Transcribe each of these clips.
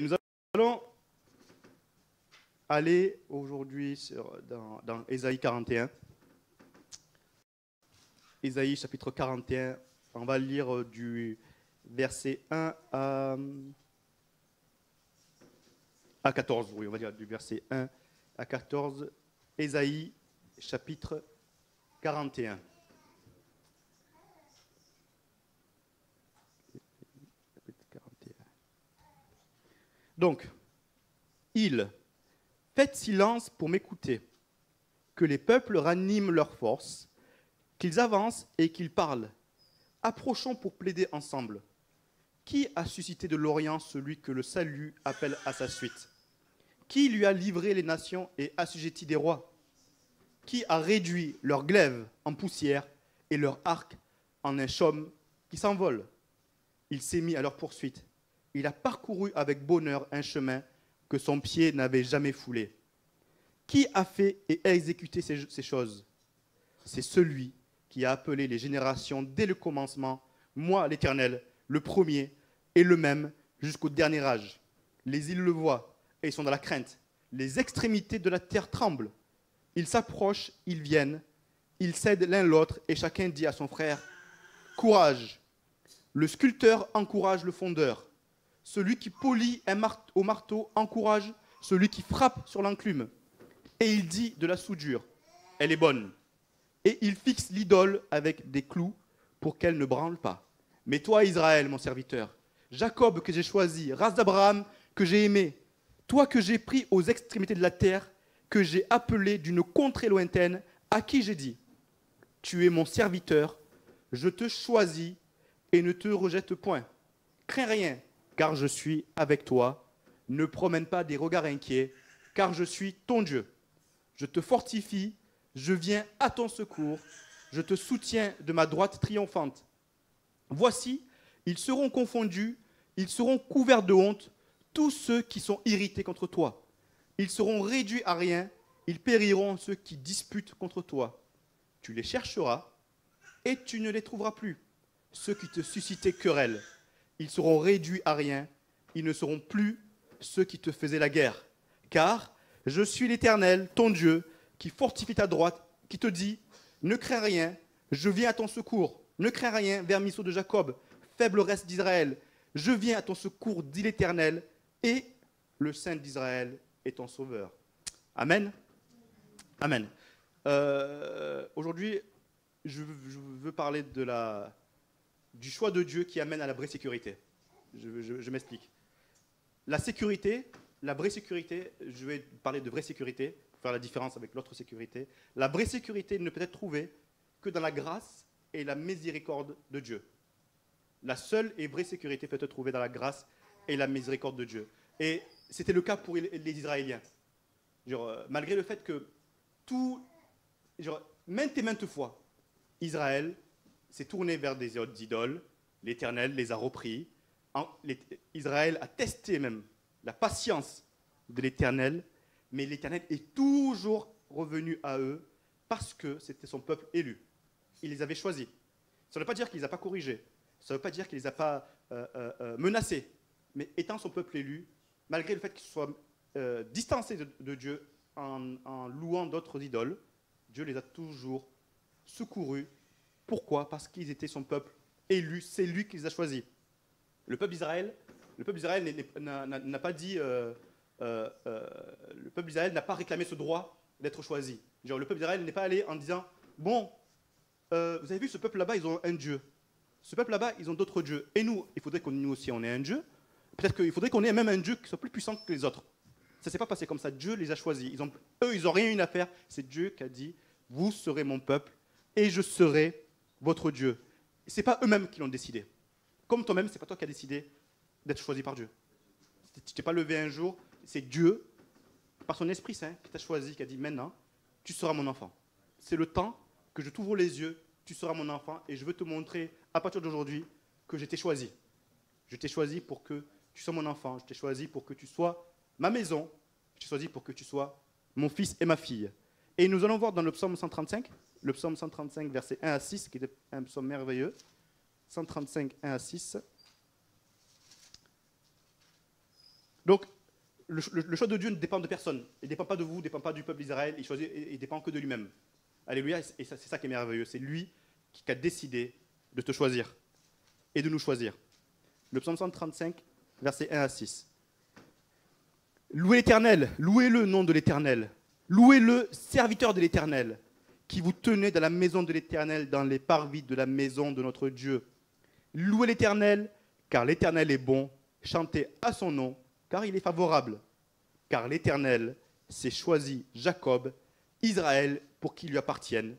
Nous allons aller aujourd'hui dans Ésaïe 41. Ésaïe chapitre 41, on va lire du verset 1 à 14. Oui, on va dire du verset 1 à 14. Ésaïe chapitre 41. Donc, faites silence pour m'écouter, que les peuples raniment leur force, qu'ils avancent et qu'ils parlent. Approchons pour plaider ensemble. Qui a suscité de l'Orient celui que le salut appelle à sa suite? Qui lui a livré les nations et assujetti des rois? Qui a réduit leur glaive en poussière et leur arc en un chaume qui s'envole? Il s'est mis à leur poursuite. Il a parcouru avec bonheur un chemin que son pied n'avait jamais foulé. Qui a fait et exécuté ces choses? C'est celui qui a appelé les générations dès le commencement, moi l'Éternel, le premier et le même jusqu'au dernier âge. Les îles le voient et ils sont dans la crainte. Les extrémités de la terre tremblent. Ils s'approchent, ils viennent, ils cèdent l'un l'autre et chacun dit à son frère, courage. Le sculpteur encourage le fondeur. Celui qui polit au marteau encourage celui qui frappe sur l'enclume. Et il dit de la soudure, elle est bonne. Et il fixe l'idole avec des clous pour qu'elle ne branle pas. Mais toi, Israël, mon serviteur, Jacob que j'ai choisi, race d'Abraham que j'ai aimé, toi que j'ai pris aux extrémités de la terre, que j'ai appelé d'une contrée lointaine, à qui j'ai dit, tu es mon serviteur, je te choisis et ne te rejette point. Crains rien, car je suis avec toi. Ne promène pas des regards inquiets, car je suis ton Dieu. Je te fortifie, je viens à ton secours, je te soutiens de ma droite triomphante. Voici, ils seront confondus, ils seront couverts de honte, tous ceux qui sont irrités contre toi. Ils seront réduits à rien, ils périront ceux qui disputent contre toi. Tu les chercheras et tu ne les trouveras plus. Ceux qui te suscitaient querelle, ils seront réduits à rien, ils ne seront plus ceux qui te faisaient la guerre. Car je suis l'Éternel, ton Dieu, qui fortifie ta droite, qui te dit, ne crains rien, je viens à ton secours. Ne crains rien, vermisseau de Jacob, faible reste d'Israël. Je viens à ton secours, dit l'Éternel, et le Saint d'Israël est ton sauveur. Amen. Amen. Aujourd'hui, je veux parler du choix de Dieu qui amène à la vraie sécurité. Je m'explique. La sécurité, la vraie sécurité, je vais parler de vraie sécurité, pour faire la différence avec l'autre sécurité. La vraie sécurité ne peut être trouvée que dans la grâce et la miséricorde de Dieu. La seule et vraie sécurité peut être trouvée dans la grâce et la miséricorde de Dieu. Et c'était le cas pour les Israéliens. Malgré le fait que maintes et maintes fois, Israël s'est tourné vers des idoles, l'Éternel les a repris. Israël a testé même la patience de l'Éternel, mais l'Éternel est toujours revenu à eux parce que c'était son peuple élu. Il les avait choisis. Ça ne veut pas dire qu'il ne les a pas corrigés, ça ne veut pas dire qu'il ne les a pas menacés, mais étant son peuple élu, malgré le fait qu'il soit distancé de Dieu en louant d'autres idoles, Dieu les a toujours secourus. Pourquoi? Parce qu'ils étaient son peuple élu, c'est lui qui les a choisis. Le peuple d'Israël n'a pas dit, le peuple d'Israël n'a pas réclamé ce droit d'être choisi. Le peuple d'Israël n'est pas allé en disant, bon, vous avez vu ce peuple là-bas, ils ont un Dieu. Ce peuple là-bas, ils ont d'autres dieux. Et nous, il faudrait que nous aussi on ait un Dieu. Peut-être qu'il faudrait qu'on ait même un Dieu qui soit plus puissant que les autres. Ça ne s'est pas passé comme ça. Dieu les a choisis. Eux, ils n'ont rien eu à faire. C'est Dieu qui a dit, vous serez mon peuple et je serai votre Dieu. Ce n'est pas eux-mêmes qui l'ont décidé. Comme toi-même, ce n'est pas toi qui as décidé d'être choisi par Dieu. Tu ne t'es pas levé un jour, c'est Dieu, par son Esprit Saint, qui t'a choisi, qui a dit, maintenant, tu seras mon enfant. C'est le temps que je t'ouvre les yeux, tu seras mon enfant, et je veux te montrer, à partir d'aujourd'hui, que je t'ai choisi. Je t'ai choisi pour que tu sois mon enfant, je t'ai choisi pour que tu sois ma maison, je t'ai choisi pour que tu sois mon fils et ma fille. Et nous allons voir dans le psaume 135, versets 1 à 6, qui est un psaume merveilleux. 135, 1 à 6. Donc, le choix de Dieu ne dépend de personne. Il ne dépend pas de vous, il ne dépend pas du peuple d'Israël, il dépend que de lui-même. Alléluia, et c'est ça qui est merveilleux. C'est lui qui a décidé de te choisir et de nous choisir. Le psaume 135, versets 1 à 6. Louez l'Éternel, louez le nom de l'Éternel, louez le serviteur de l'Éternel, qui vous tenez dans la maison de l'Éternel, dans les parvis de la maison de notre Dieu. Louez l'Éternel, car l'Éternel est bon, chantez à son nom, car il est favorable. Car l'Éternel s'est choisi Jacob, Israël, pour qu'il lui appartienne.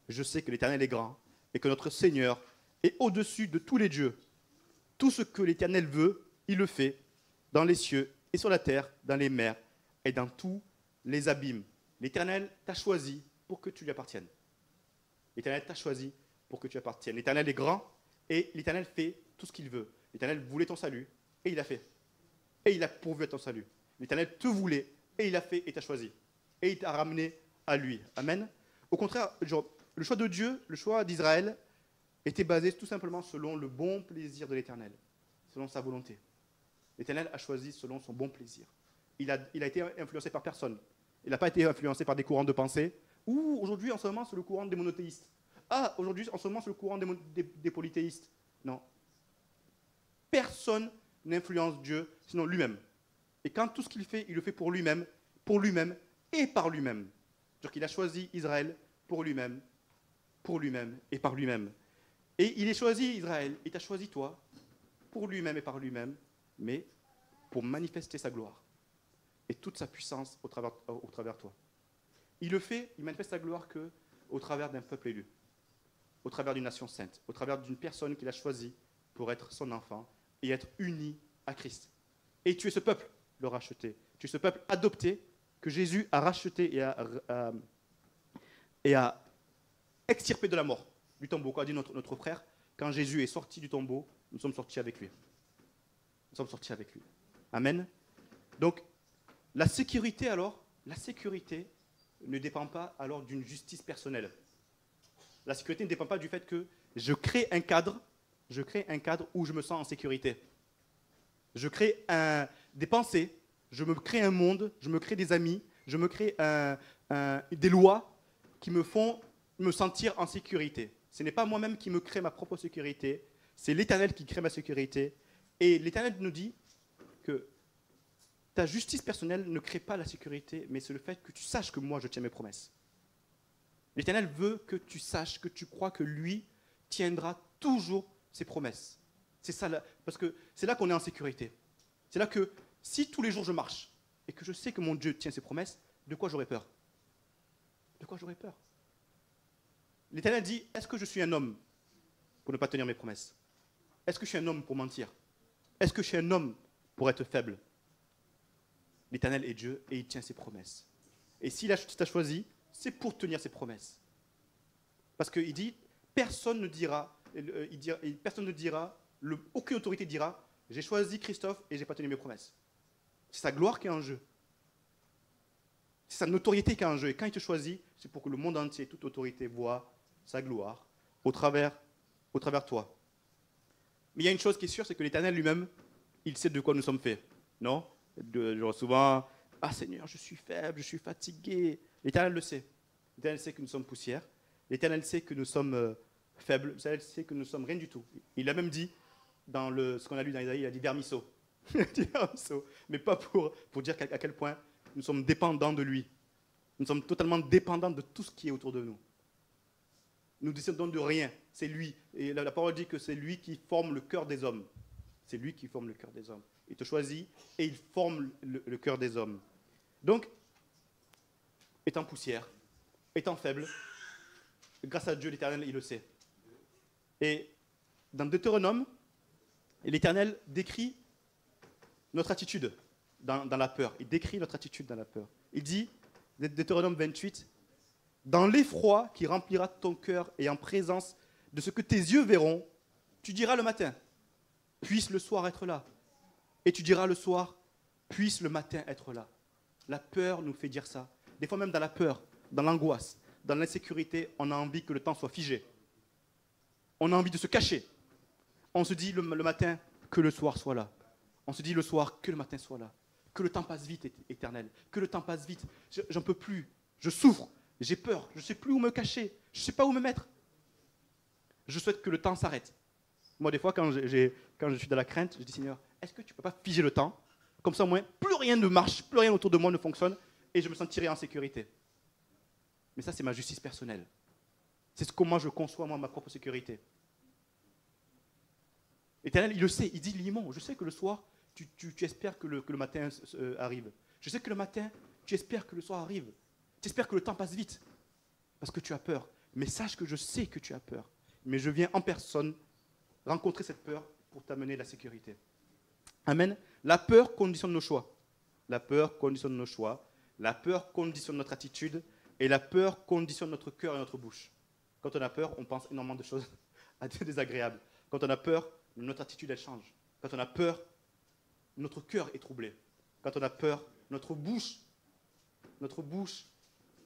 Je sais que l'Éternel est grand, et que notre Seigneur est au-dessus de tous les dieux. Tout ce que l'Éternel veut, il le fait, dans les cieux et sur la terre, dans les mers et dans tous les abîmes. L'Éternel t'a choisi pour que tu lui appartiennes. L'Éternel t'a choisi pour que tu lui appartiennes. L'Éternel est grand et l'Éternel fait tout ce qu'il veut. L'Éternel voulait ton salut et il l'a fait. Et il a pourvu à ton salut. L'Éternel te voulait et il l'a fait et t'a choisi. Et il t'a ramené à lui. Amen. Au contraire, le choix de Dieu, le choix d'Israël, était basé tout simplement selon le bon plaisir de l'Éternel, selon sa volonté. L'Éternel a choisi selon son bon plaisir. Il a été influencé par personne. Il n'a pas été influencé par des courants de pensée. Ou aujourd'hui, en ce moment, c'est le courant des monothéistes. Ah, aujourd'hui, en ce moment, c'est le courant des polythéistes. Non. Personne n'influence Dieu, sinon lui-même. Et quand tout ce qu'il fait, il le fait pour lui-même et par lui-même. C'est-à-dire qu'il a choisi Israël pour lui-même et par lui-même. Et il est choisi Israël, il t'a choisi toi, pour lui-même et par lui-même, mais pour manifester sa gloire et toute sa puissance au travers toi. Il manifeste sa gloire qu'au travers d'un peuple élu, au travers d'une nation sainte, au travers d'une personne qu'il a choisie pour être son enfant et être uni à Christ. Et tu es ce peuple, le racheté. Tu es ce peuple adopté que Jésus a racheté et a extirpé de la mort, du tombeau. Quoi a dit notre frère, quand Jésus est sorti du tombeau, nous sommes sortis avec lui. Nous sommes sortis avec lui. Amen. Donc, la sécurité ne dépend pas alors d'une justice personnelle. La sécurité ne dépend pas du fait que je crée un cadre où je me sens en sécurité. Je crée des pensées, je me crée un monde, je me crée des amis, je me crée des lois qui me font me sentir en sécurité. Ce n'est pas moi-même qui me crée ma propre sécurité, c'est l'Éternel qui crée ma sécurité. Et l'Éternel nous dit que ta justice personnelle ne crée pas la sécurité, mais c'est le fait que tu saches que moi, je tiens mes promesses. L'Éternel veut que tu saches, que tu crois que lui tiendra toujours ses promesses. C'est ça, parce que c'est là qu'on est en sécurité. C'est là que si tous les jours je marche et que je sais que mon Dieu tient ses promesses, de quoi j'aurais peur? De quoi j'aurais peur? L'Éternel dit, est-ce que je suis un homme pour ne pas tenir mes promesses? Est-ce que je suis un homme pour mentir? Est-ce que je suis un homme pour être faible? L'Éternel est Dieu et il tient ses promesses. Et s'il t'a choisi, c'est pour tenir ses promesses. Parce qu'il dit, personne ne dira, aucune autorité dira, j'ai choisi Christophe et je n'ai pas tenu mes promesses. C'est sa gloire qui est en jeu. C'est sa notoriété qui est en jeu. Et quand il te choisit, c'est pour que le monde entier, toute autorité, voit sa gloire au travers toi. Mais il y a une chose qui est sûre, c'est que l'Éternel lui-même, il sait de quoi nous sommes faits. Non? Genre souvent, ah Seigneur, je suis faible, je suis fatigué. L'Éternel le sait. L'Éternel sait que nous sommes poussière. L'Éternel sait que nous sommes faibles. L'Éternel sait que nous sommes rien du tout. Il a même dit, dans ce qu'on a lu dans Isaïe, il a dit vermisseau. Mais pas pour dire à quel point nous sommes dépendants de lui. Nous sommes totalement dépendants de tout ce qui est autour de nous. Nous ne décidons de rien. C'est lui. Et la parole dit que c'est lui qui forme le cœur des hommes. C'est lui qui forme le cœur des hommes. Il te choisit et il forme le cœur des hommes. Donc, étant poussière, étant faible, grâce à Dieu, l'Éternel, il le sait. Et dans Deutéronome, l'Éternel décrit notre attitude dans la peur. Il décrit notre attitude dans la peur. Il dit, Deutéronome 28, « Dans l'effroi qui remplira ton cœur et en présence de ce que tes yeux verront, tu diras le matin, puisse le soir être là. Et tu diras le soir, puisse le matin être là. » La peur nous fait dire ça. Des fois même dans la peur, dans l'angoisse, dans l'insécurité, on a envie que le temps soit figé. On a envie de se cacher. On se dit le matin, que le soir soit là. On se dit le soir, que le matin soit là. Que le temps passe vite, Éternel. Que le temps passe vite. J'en peux plus. Je souffre. J'ai peur. Je ne sais plus où me cacher. Je ne sais pas où me mettre. Je souhaite que le temps s'arrête. Moi, des fois, quand je suis dans la crainte, je dis, Seigneur, est-ce que tu ne peux pas figer le temps? Comme ça, au moins, plus rien ne marche, plus rien autour de moi ne fonctionne, et je me sentirai en sécurité. Mais ça, c'est ma justice personnelle. C'est comment je conçois, moi, ma propre sécurité. L'Éternel, il le sait. Il dit, Limon, je sais que le soir, tu espères que le matin arrive. Je sais que le matin, tu espères que le soir arrive. Tu espères que le temps passe vite. Parce que tu as peur. Mais sache que je sais que tu as peur. Mais je viens en personne rencontrer cette peur pour t'amener la sécurité. Amen. La peur conditionne nos choix. La peur conditionne nos choix. La peur conditionne notre attitude. Et la peur conditionne notre cœur et notre bouche. Quand on a peur, on pense énormément de choses désagréables. Quand on a peur, notre attitude, elle change. Quand on a peur, notre cœur est troublé. Quand on a peur, notre bouche,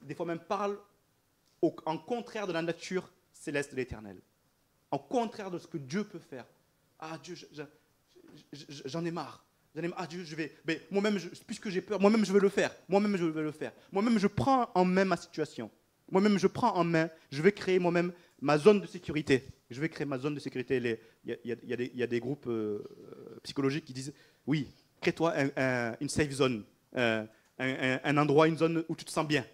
des fois même parle en contraire de la nature céleste de l'Éternel. En contraire de ce que Dieu peut faire. Ah Dieu, j'en ai marre. Ah Dieu, je vais. Mais moi-même, puisque j'ai peur, moi-même je veux le faire. Moi-même je veux le faire. Moi-même je prends en main ma situation. Moi-même je prends en main. Je vais créer moi-même ma zone de sécurité. Je vais créer ma zone de sécurité. Il y a des groupes psychologiques qui disent oui, crée-toi une safe zone, un endroit, une zone où tu te sens bien.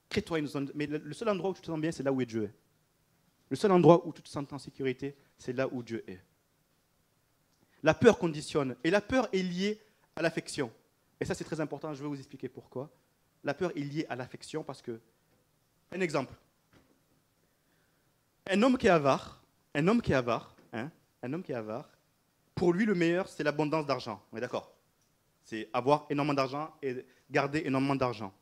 Crée-toi une zone. Mais le seul endroit où tu te sens bien, c'est là où Dieu est. Le seul endroit où tu te sens en sécurité, c'est là où Dieu est. La peur conditionne. Et la peur est liée à l'affection. Et ça, c'est très important. Je vais vous expliquer pourquoi. La peur est liée à l'affection parce que... Un exemple. Un homme qui est avare, pour lui, le meilleur, c'est l'abondance d'argent. On est d'accord? C'est avoir énormément d'argent et garder énormément d'argent.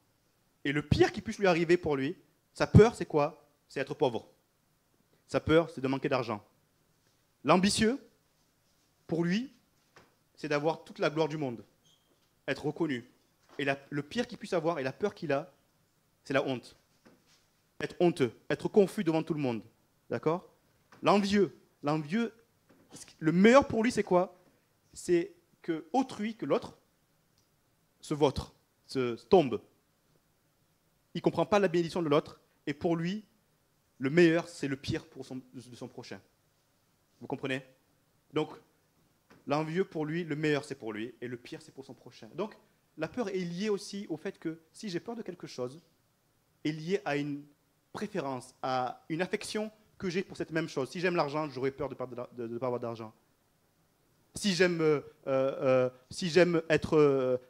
Et le pire qui puisse lui arriver pour lui, sa peur, c'est quoi? C'est être pauvre. Sa peur, c'est de manquer d'argent. L'ambitieux, pour lui, c'est d'avoir toute la gloire du monde, être reconnu. Et le pire qu'il puisse avoir et la peur qu'il a, c'est la honte. Être honteux, être confus devant tout le monde. D'accord? L'envieux, le meilleur pour lui, c'est quoi? C'est que autrui, que l'autre, se vautre, se tombe. Il ne comprend pas la bénédiction de l'autre, et pour lui, le meilleur, c'est le pire de son prochain. Vous comprenez? Donc, l'envieux, pour lui, le meilleur, c'est pour lui, et le pire, c'est pour son prochain. Donc, la peur est liée aussi au fait que si j'ai peur de quelque chose, est liée à une préférence, à une affection que j'ai pour cette même chose. Si j'aime l'argent, j'aurais peur de ne pas avoir d'argent. Si j'aime être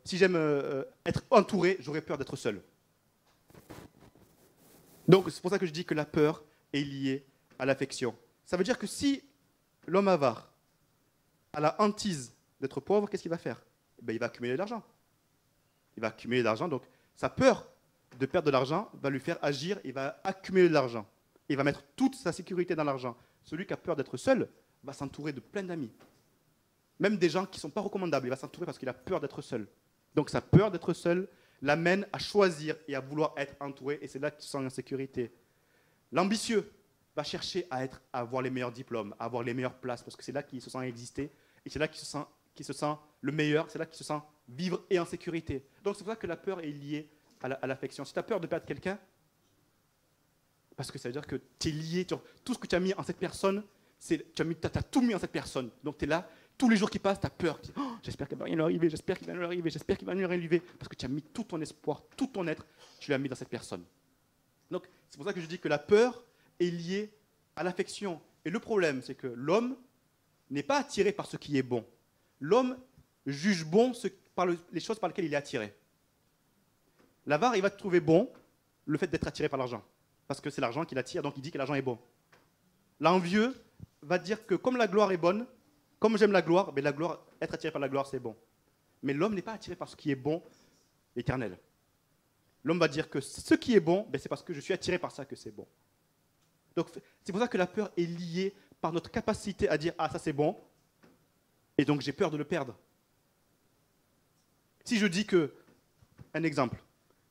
entouré, j'aurais peur d'être seul. Donc, c'est pour ça que je dis que la peur est liée à l'affection. Ça veut dire que si l'homme avare a la hantise d'être pauvre, qu'est-ce qu'il va faire? Il va accumuler de l'argent. Il va accumuler de l'argent, donc sa peur de perdre de l'argent va lui faire agir, il va accumuler de l'argent. Il va mettre toute sa sécurité dans l'argent. Celui qui a peur d'être seul va s'entourer de plein d'amis. Même des gens qui ne sont pas recommandables, il va s'entourer parce qu'il a peur d'être seul. Donc sa peur d'être seul l'amène à choisir et à vouloir être entouré, et c'est là qu'il se sent en sécurité. L'ambitieux va chercher à avoir les meilleurs diplômes, à avoir les meilleures places, parce que c'est là qu'il se sent exister, et c'est là qu'il se sent le meilleur, c'est là qu'il se sent vivre et en sécurité. Donc c'est pour ça que la peur est liée à l'affection. Si tu as peur de perdre quelqu'un, parce que ça veut dire que tu es lié, tout ce que tu as mis en cette personne, tu as tout mis en cette personne. Donc tu es là, tous les jours qui passent, tu as peur. Oh, j'espère qu'il va rien lui arriver, j'espère qu'il va lui arriver, j'espère qu'il va lui arriver. Parce que tu as mis tout ton espoir, tout ton être, tu l'as mis dans cette personne. Donc c'est pour ça que je dis que la peur est liée à l'affection. Et le problème, c'est que l'homme n'est pas attiré par ce qui est bon. L'homme juge bon par les choses par lesquelles il est attiré. L'avare, il va te trouver bon le fait d'être attiré par l'argent. Parce que c'est l'argent qui l'attire, donc il dit que l'argent est bon. L'envieux va dire que comme la gloire est bonne, comme j'aime la gloire, être attiré par la gloire, c'est bon. Mais l'homme n'est pas attiré par ce qui est bon, éternel. L'homme va dire que ce qui est bon, c'est parce que je suis attiré par ça que c'est bon. Donc c'est pour ça que la peur est liée par notre capacité à dire « Ah, ça c'est bon », et donc j'ai peur de le perdre. Si je dis que, un exemple,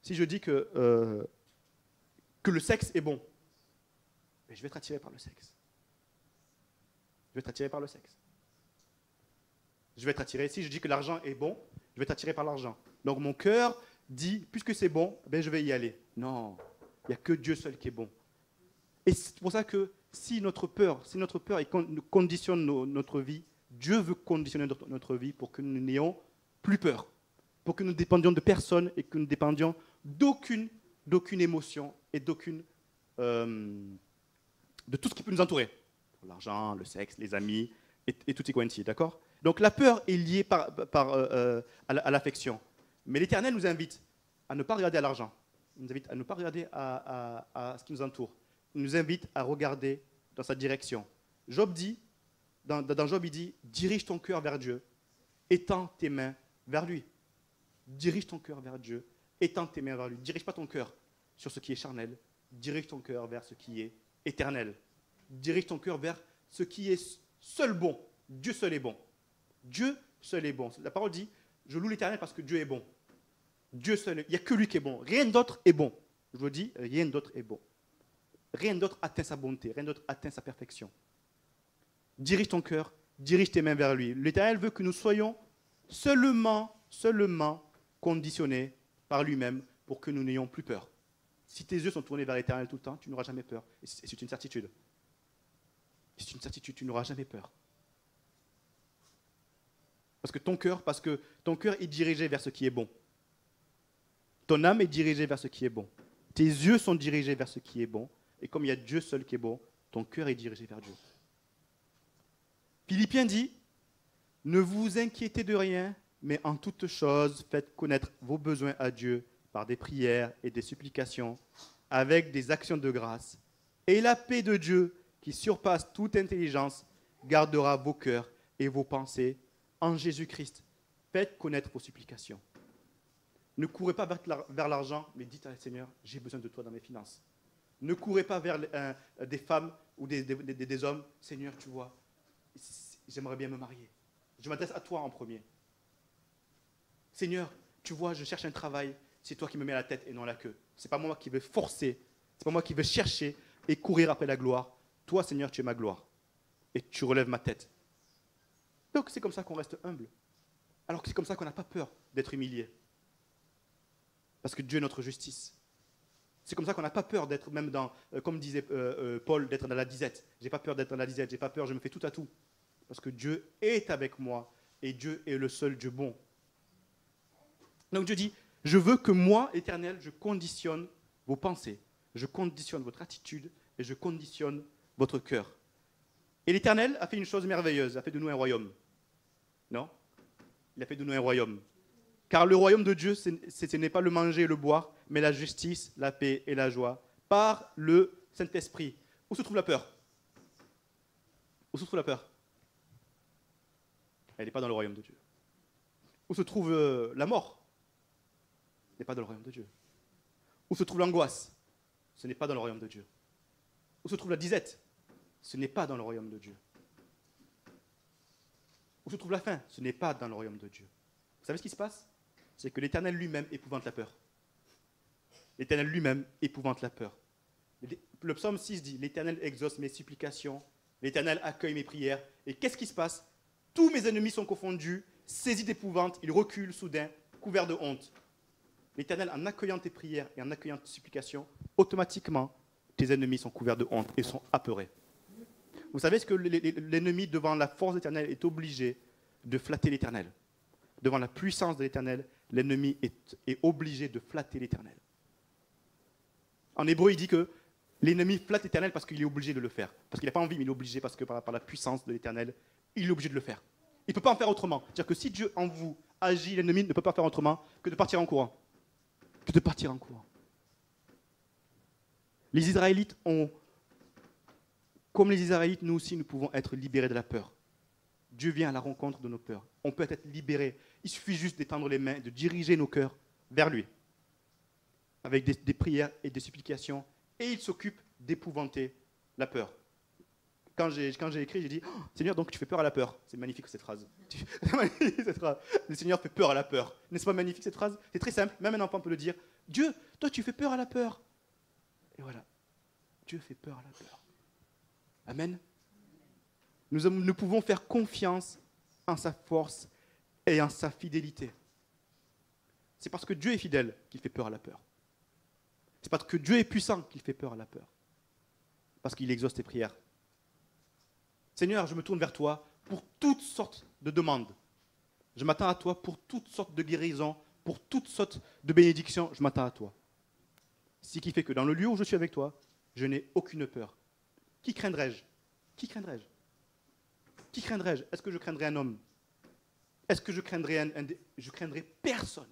si je dis que le sexe est bon, je vais être attiré par le sexe. Je vais être attiré par le sexe. Je vais être attiré. Si je dis que l'argent est bon, Je vais être attiré par l'argent. Donc mon cœur dit, puisque c'est bon, ben je vais y aller. Non, il n'y a que Dieu seul qui est bon. Et c'est pour ça que si notre peur conditionne notre vie, Dieu veut conditionner notre vie pour que nous n'ayons plus peur, pour que nous dépendions de personne et que nous dépendions d'aucune émotion et de tout ce qui peut nous entourer. L'argent, le sexe, les amis et tout est quanti, d'accord? Donc la peur est liée à l'affection. Mais l'Éternel nous invite à ne pas regarder à l'argent. Il nous invite à ne pas regarder à ce qui nous entoure. Il nous invite à regarder dans sa direction. Job dit, dans Job, il dit, dirige ton cœur vers Dieu, étends tes mains vers lui. Dirige ton cœur vers Dieu, étends tes mains vers lui. Dirige pas ton cœur sur ce qui est charnel, dirige ton cœur vers ce qui est éternel. Dirige ton cœur vers ce qui est seul bon. Dieu seul est bon. Dieu seul est bon. La parole dit, je loue l'Éternel parce que Dieu est bon. Dieu seul, il n'y a que lui qui est bon. Rien d'autre est bon. Je vous dis, rien d'autre est bon. Rien d'autre atteint sa bonté, rien d'autre atteint sa perfection. Dirige ton cœur, dirige tes mains vers lui. L'Éternel veut que nous soyons seulement conditionnés par lui-même pour que nous n'ayons plus peur. Si tes yeux sont tournés vers l'Éternel tout le temps, tu n'auras jamais peur. Et c'est une certitude. C'est une certitude, tu n'auras jamais peur. Parce que ton cœur est dirigé vers ce qui est bon. Ton âme est dirigée vers ce qui est bon. Tes yeux sont dirigés vers ce qui est bon. Et comme il y a Dieu seul qui est bon, ton cœur est dirigé vers Dieu. Philippiens dit, ne vous inquiétez de rien, mais en toute chose, faites connaître vos besoins à Dieu par des prières et des supplications, avec des actions de grâce. Et la paix de Dieu, qui surpasse toute intelligence, gardera vos cœurs et vos pensées en Jésus-Christ. Faites connaître vos supplications. Ne courez pas vers l'argent, mais dites à Seigneur, j'ai besoin de toi dans mes finances. Ne courez pas vers des femmes ou des hommes. Seigneur, tu vois, j'aimerais bien me marier. Je m'adresse à toi en premier. Seigneur, tu vois, je cherche un travail. C'est toi qui me mets la tête et non la queue. Ce n'est pas moi qui vais forcer. Ce n'est pas moi qui vais chercher et courir après la gloire. Toi, Seigneur, tu es ma gloire. Et tu relèves ma tête. Donc, c'est comme ça qu'on reste humble. Alors que c'est comme ça qu'on n'a pas peur d'être humilié. Parce que Dieu est notre justice. C'est comme ça qu'on n'a pas peur d'être même dans, comme disait Paul, d'être dans la disette. J'ai pas peur d'être dans la disette, j'ai pas peur, je me fais tout à tout. Parce que Dieu est avec moi et Dieu est le seul Dieu bon. Donc Dieu dit, je veux que moi, Éternel, je conditionne vos pensées, je conditionne votre attitude et je conditionne votre cœur. Et l'Éternel a fait une chose merveilleuse, il a fait de nous un royaume. Non? Il a fait de nous un royaume. Car le royaume de Dieu, ce n'est pas le manger et le boire, mais la justice, la paix et la joie, par le Saint-Esprit. Où se trouve la peur? Où se trouve la peur? Elle n'est pas dans le royaume de Dieu. Où se trouve la mort? Elle n'est pas dans le royaume de Dieu. Où se trouve l'angoisse? Ce n'est pas dans le royaume de Dieu. Où se trouve la disette? Ce n'est pas dans le royaume de Dieu. Où se trouve la faim? Ce n'est pas dans le royaume de Dieu. Vous savez ce qui se passe? C'est que l'Éternel lui-même épouvante la peur. L'Éternel lui-même épouvante la peur. Le psaume 6 dit, l'Éternel exauce mes supplications, l'Éternel accueille mes prières. Et qu'est-ce qui se passe? Tous mes ennemis sont confondus, saisis d'épouvante, ils reculent soudain, couverts de honte. L'Éternel, en accueillant tes prières et en accueillant tes supplications, automatiquement, tes ennemis sont couverts de honte et sont apeurés. Vous savez ce que l'ennemi, devant la force éternelle, est obligé de flatter l'Éternel. Devant la puissance de l'Éternel, l'ennemi est obligé de flatter l'Éternel. En hébreu, il dit que l'ennemi flatte l'Éternel parce qu'il est obligé de le faire. Parce qu'il n'a pas envie, mais il est obligé parce que par la puissance de l'Éternel, il est obligé de le faire. Il ne peut pas en faire autrement. C'est-à-dire que si Dieu en vous agit, l'ennemi ne peut pas faire autrement que de partir en courant. Que de partir en courant. Les Israélites ont... Comme les Israélites, nous aussi, nous pouvons être libérés de la peur. Dieu vient à la rencontre de nos peurs. On peut être libéré. Il suffit juste d'étendre les mains, de diriger nos cœurs vers lui. Avec des prières et des supplications. Et il s'occupe d'épouvanter la peur. Quand j'ai écrit, j'ai dit, oh, Seigneur, donc tu fais peur à la peur. C'est magnifique cette phrase. Le Seigneur fait peur à la peur. N'est-ce pas magnifique cette phrase? C'est très simple. Même un enfant peut le dire. Dieu, toi tu fais peur à la peur. Et voilà. Dieu fait peur à la peur. Amen. Nous pouvons faire confiance en sa force et en sa fidélité. C'est parce que Dieu est fidèle qu'il fait peur à la peur. C'est parce que Dieu est puissant qu'il fait peur à la peur. Parce qu'il exauce tes prières. Seigneur, je me tourne vers toi pour toutes sortes de demandes. Je m'attends à toi pour toutes sortes de guérisons, pour toutes sortes de bénédictions. Je m'attends à toi. Ce qui fait que dans le lieu où je suis avec toi, je n'ai aucune peur. Qui craindrais-je? Qui craindrais-je? Qui craindrais-je? Est-ce que je craindrais un homme? Est-ce que je craindrais je craindrais personne?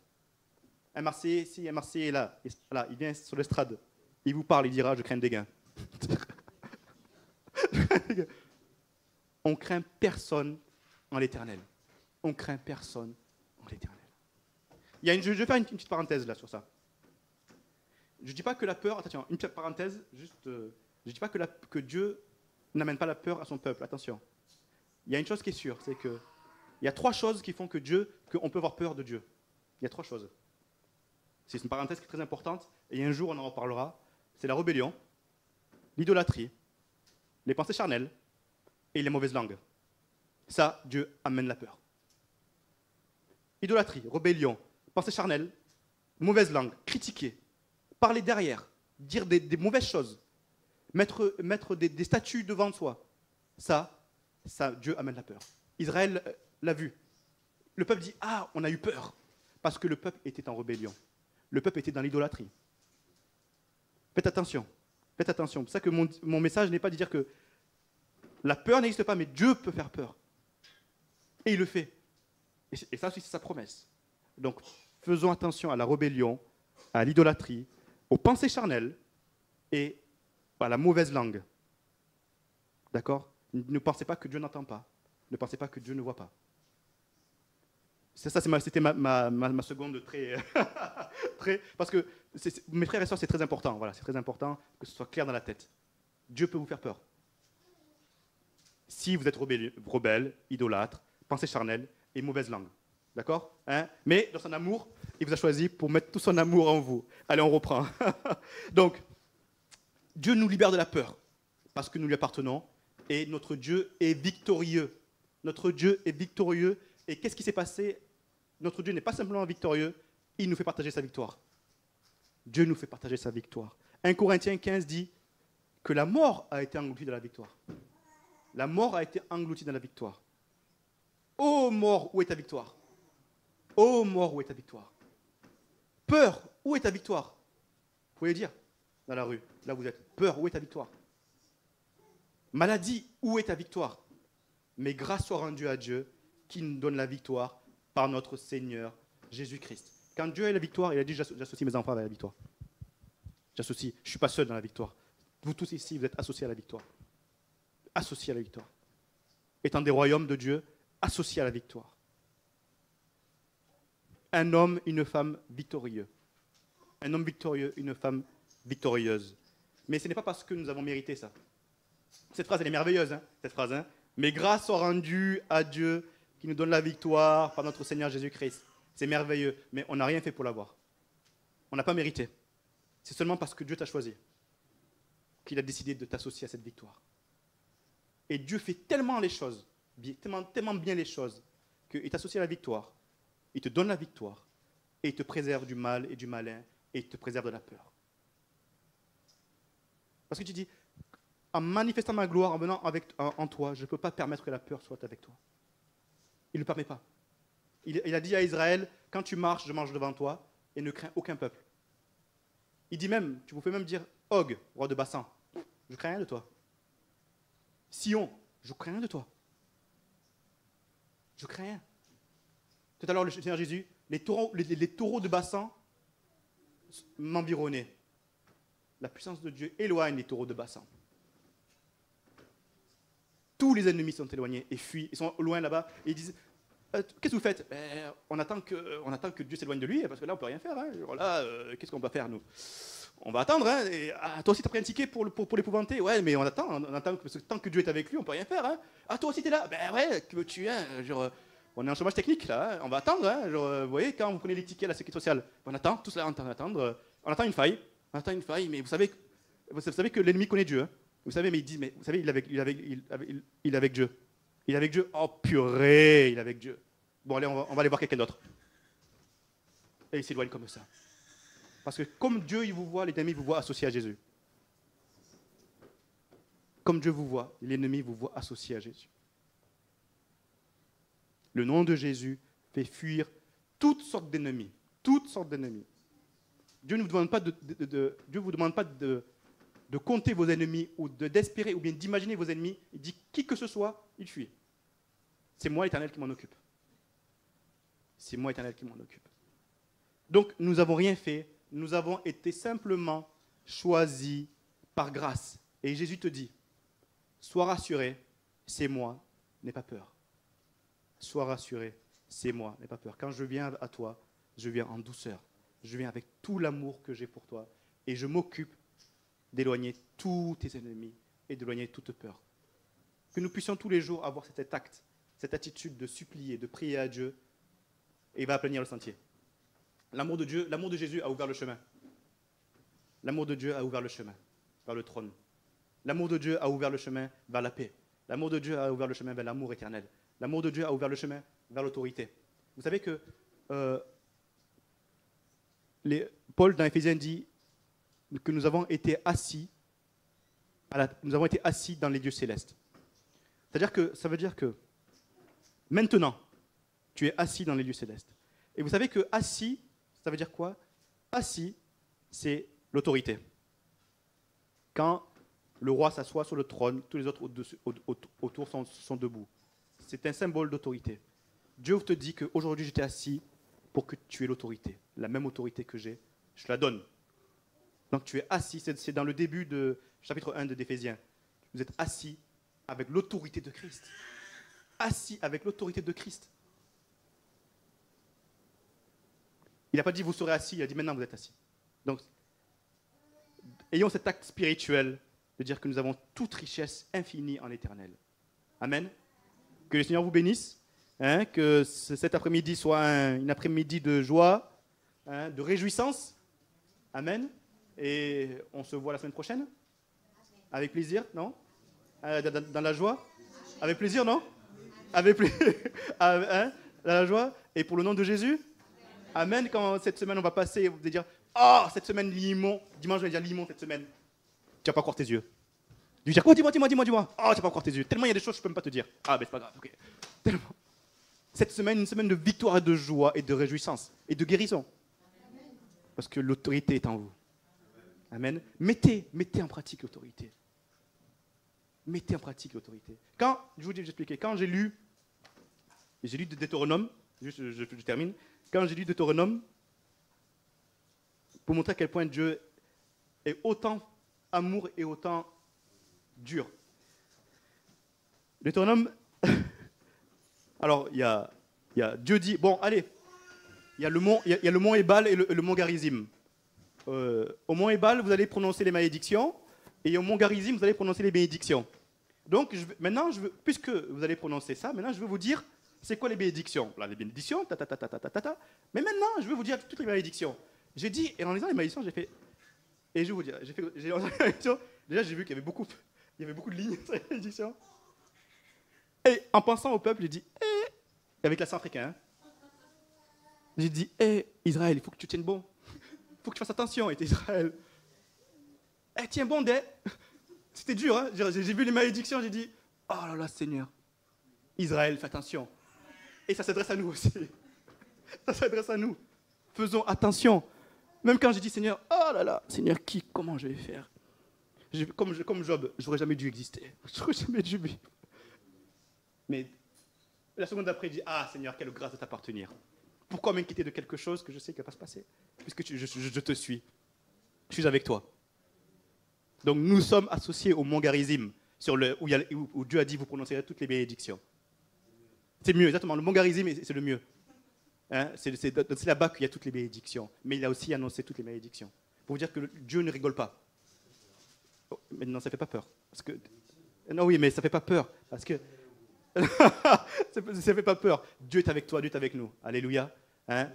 Un Marseillais, si un Marseillais est là, il vient sur l'estrade, il vous parle, il dira, je crains des gains. On craint personne en l'éternel. On craint personne en l'éternel. Je vais faire une petite parenthèse là sur ça. Je ne dis pas que la peur, attention, une petite parenthèse, juste, je ne dis pas que Dieu n'amène pas la peur à son peuple, attention. Il y a une chose qui est sûre, c'est que il y a 3 choses qui font qu'on peut avoir peur de Dieu. Il y a 3 choses. C'est une parenthèse qui est très importante, et un jour on en reparlera. C'est la rébellion, l'idolâtrie, les pensées charnelles et les mauvaises langues. Ça, Dieu amène la peur. Idolâtrie, rébellion, pensée charnelle, mauvaise langue, critiquer, parler derrière, dire des mauvaises choses, mettre des statues devant soi. Ça, Dieu amène la peur. Israël l'a vu. Le peuple dit, ah, on a eu peur. Parce que le peuple était en rébellion. Le peuple était dans l'idolâtrie. Faites attention. Faites attention. C'est pour ça que mon message n'est pas de dire que la peur n'existe pas, mais Dieu peut faire peur. Et il le fait. Et ça aussi, c'est sa promesse. Donc, faisons attention à la rébellion, à l'idolâtrie, aux pensées charnelles et à la mauvaise langue. D'accord? Ne pensez pas que Dieu n'entend pas. Ne pensez pas que Dieu ne voit pas. C'était ma seconde très, parce que mes frères et sœurs, c'est très important. Voilà, c'est très important que ce soit clair dans la tête. Dieu peut vous faire peur. Si vous êtes rebelle, idolâtre, pensée charnelle et mauvaise langue. D'accord? Mais dans son amour, il vous a choisi pour mettre tout son amour en vous. Allez, on reprend. Donc, Dieu nous libère de la peur parce que nous lui appartenons et notre Dieu est victorieux. Notre Dieu est victorieux. Et qu'est-ce qui s'est passé? Notre Dieu n'est pas simplement victorieux, il nous fait partager sa victoire. Dieu nous fait partager sa victoire. 1 Corinthiens 15 dit que la mort a été engloutie dans la victoire. La mort a été engloutie dans la victoire. Ô mort, où est ta victoire? Ô mort, où est ta victoire? Peur, où est ta victoire? Vous pouvez le dire dans la rue, là où vous êtes. Peur, où est ta victoire? Maladie, où est ta victoire? Mais grâce soit rendue à Dieu qui nous donne la victoire par notre Seigneur Jésus-Christ. Quand Dieu a la victoire, il a dit, j'associe mes enfants à la victoire. J'associe, je ne suis pas seul dans la victoire. Vous tous ici, vous êtes associés à la victoire. Associés à la victoire. Étant des royaumes de Dieu, associés à la victoire. Un homme, une femme victorieux. Un homme victorieux, une femme victorieuse. Mais ce n'est pas parce que nous avons mérité ça. Cette phrase, elle est merveilleuse, hein, cette phrase. Hein. Mais grâce soit rendue à Dieu qui nous donne la victoire par notre Seigneur Jésus-Christ. C'est merveilleux, mais on n'a rien fait pour l'avoir. On n'a pas mérité. C'est seulement parce que Dieu t'a choisi qu'il a décidé de t'associer à cette victoire. Et Dieu fait tellement les choses, tellement bien les choses, qu'il t'associe à la victoire, il te donne la victoire, et il te préserve du mal et du malin, et il te préserve de la peur. Parce que tu dis, en manifestant ma gloire, en venant en toi, je ne peux pas permettre que la peur soit avec toi. Il ne le permet pas. Il a dit à Israël, quand tu marches, je marche devant toi, et ne crains aucun peuple. Il dit même, tu pouvais même dire, Og, roi de Bassan, je crains rien de toi. Sion, je crains rien de toi. Je crains rien. Tout à l'heure, le Seigneur Jésus, les taureaux de Bassan m'environnaient. La puissance de Dieu éloigne les taureaux de Bassan. Tous les ennemis sont éloignés et fuient. Ils sont loin là-bas et ils disent, qu'est-ce que vous faites? On attend que Dieu s'éloigne de lui, parce que là, on ne peut rien faire. Hein. Là, qu'est-ce qu'on va faire, nous? On va attendre. Hein. Et, toi aussi, tu as pris un ticket pour l'épouvanter. Ouais, mais on attend parce que tant que Dieu est avec lui, on ne peut rien faire. Hein. Ah, toi aussi, tu es là. Ben ouais, que veux-tu? Hein. On est en chômage technique, là. Hein. On va attendre. Hein. Vous voyez, quand vous prenez les tickets à la sécurité sociale, on attend, tous là, on attend une faille. On attend une faille, mais vous savez que l'ennemi connaît Dieu. Hein. Vous savez, mais il dit, mais vous savez, il est avec Dieu. Il est avec Dieu. Oh purée, il est avec Dieu. Bon, allez, on va aller voir quelqu'un d'autre. et il s'éloigne comme ça. Parce que comme Dieu il vous voit, l'ennemi vous voit associé à Jésus. Comme Dieu vous voit, l'ennemi vous voit associé à Jésus. Le nom de Jésus fait fuir toutes sortes d'ennemis. Toutes sortes d'ennemis. Dieu ne vous demande pas Dieu vous demande pas de compter vos ennemis ou d'espérer ou bien d'imaginer vos ennemis. Il dit qui que ce soit, il fuit. C'est moi, l'Éternel, qui m'en occupe. C'est moi, l'Éternel, qui m'en occupe. Donc, nous n'avons rien fait. Nous avons été simplement choisis par grâce. Et Jésus te dit, sois rassuré, c'est moi, n'aie pas peur. Sois rassuré, c'est moi, n'aie pas peur. Quand je viens à toi, je viens en douceur. Je viens avec tout l'amour que j'ai pour toi. Et je m'occupe d'éloigner tous tes ennemis et d'éloigner toute peur. Que nous puissions tous les jours avoir cet acte, cette attitude de supplier, de prier à Dieu, et il va aplanir le sentier. L'amour de Dieu, l'amour de Jésus a ouvert le chemin. L'amour de Dieu a ouvert le chemin vers le trône. L'amour de Dieu a ouvert le chemin vers la paix. L'amour de Dieu a ouvert le chemin vers l'amour éternel. L'amour de Dieu a ouvert le chemin vers l'autorité. Vous savez que Paul dans Éphésiens dit que nous avons été assis dans les lieux célestes. C'est-à-dire que ça veut dire que maintenant, tu es assis dans les lieux célestes. Et vous savez que assis, ça veut dire quoi? Assis, c'est l'autorité. Quand le roi s'assoit sur le trône, tous les autres autour sont debout. C'est un symbole d'autorité. Dieu te dit qu'aujourd'hui, j'étais assis pour que tu aies l'autorité. La même autorité que j'ai, je te la donne. Donc tu es assis, c'est dans le début du chapitre 1 d'Éphésiens. Vous êtes assis avec l'autorité de Christ. Assis avec l'autorité de Christ. Il n'a pas dit vous serez assis, il a dit maintenant vous êtes assis. Donc, ayons cet acte spirituel de dire que nous avons toute richesse infinie en éternel. Amen. Que le Seigneur vous bénisse. Que cet après-midi soit un après-midi de joie, de réjouissance. Amen. Et on se voit la semaine prochaine. Avec plaisir, non? Dans la joie. Avec plaisir, non? Avec plaisir. Dans la joie. Et pour le nom de Jésus. Amen. Quand cette semaine on va passer, vous allez dire, oh, cette semaine limon. Dimanche, je vais dire limon cette semaine. Tu n'as pas encore tes yeux. Je vais dire, quoi, dis-moi. Oh, tu n'as pas encore tes yeux. Tellement il y a des choses que je ne peux même pas te dire. Ah, ben c'est pas grave, ok. Tellement. Cette semaine, une semaine de victoire et de joie et de réjouissance et de guérison. Parce que l'autorité est en vous. Amen. Mettez en pratique l'autorité. Mettez en pratique l'autorité. Quand, je vous dis, j'expliquais, quand j'ai lu Deutéronome, juste je termine, quand j'ai lu Deutéronome, pour montrer à quel point Dieu est autant amour et autant dur. Deutéronome, alors il y a Dieu dit, bon allez, il y a le mont Ébal et le mont Garizim. Au mont Ébal, vous allez prononcer les malédictions, et au mont Garizim, vous allez prononcer les bénédictions. Donc maintenant, puisque vous allez prononcer ça, maintenant je vais vous dire, c'est quoi les bénédictions? Là, les bénédictions, mais maintenant, je vais vous dire toutes les malédictions. J'ai dit, et en lisant les malédictions, j'ai fait, et je vais vous dire, déjà j'ai vu qu'il y avait beaucoup de lignes sur les malédictions. Et en pensant au peuple, j'ai dit, avec l'accent africain, j'ai dit, Israël, il faut que tu tiennes bon. Il faut que tu fasses attention, et Israël. Tiens bon, c'était dur, hein. J'ai vu les malédictions, j'ai dit, oh là là, Seigneur, Israël, fais attention. Et ça s'adresse à nous aussi. Ça s'adresse à nous. Faisons attention. Même quand j'ai dit, Seigneur, oh là là, Seigneur, comment je vais faire? Comme Job, j'aurais jamais dû exister. J'aurais jamais dû vivre. Mais la seconde d'après, il dit, ah Seigneur, quelle grâce de t'appartenir. Pourquoi m'inquiéter de quelque chose que je sais qu'il ne va pas se passer? Puisque je te suis. Je suis avec toi. Donc nous sommes associés au mont Garizim, où Dieu a dit, vous prononcerez toutes les bénédictions. C'est mieux, exactement. Le mont Garizim, c'est le mieux. Hein? C'est là-bas qu'il y a toutes les bénédictions. Mais il a aussi annoncé toutes les malédictions. Pour vous dire que Dieu ne rigole pas. Oh, mais non, ça ne fait pas peur. Non, oui, mais ça ne fait pas peur. Parce que ça ne fait pas peur. Dieu est avec toi, Dieu est avec nous. Alléluia. Hein?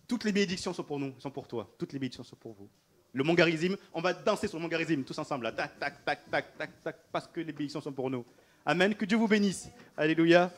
Toutes les bénédictions sont pour nous, sont pour toi. Toutes les bénédictions sont pour vous. Le mont Garizim, on va danser sur le mont Garizim tous ensemble. Là. Tac, tac, tac, tac, tac, tac, parce que les bénédictions sont pour nous. Amen. Que Dieu vous bénisse. Alléluia.